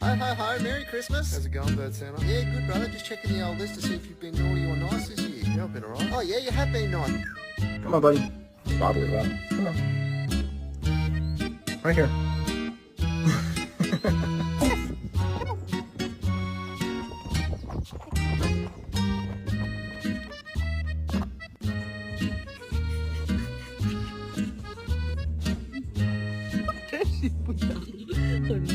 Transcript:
Ho, ho, ho, Merry Christmas. How's it going, Bird Santa? Yeah, good, brother. Just checking the old list to see if you've been naughty or nice this year. Yeah, I've been alright. Oh, yeah, you have been nice. Come on, buddy. Bobble it up. Come on. Right here. Oh,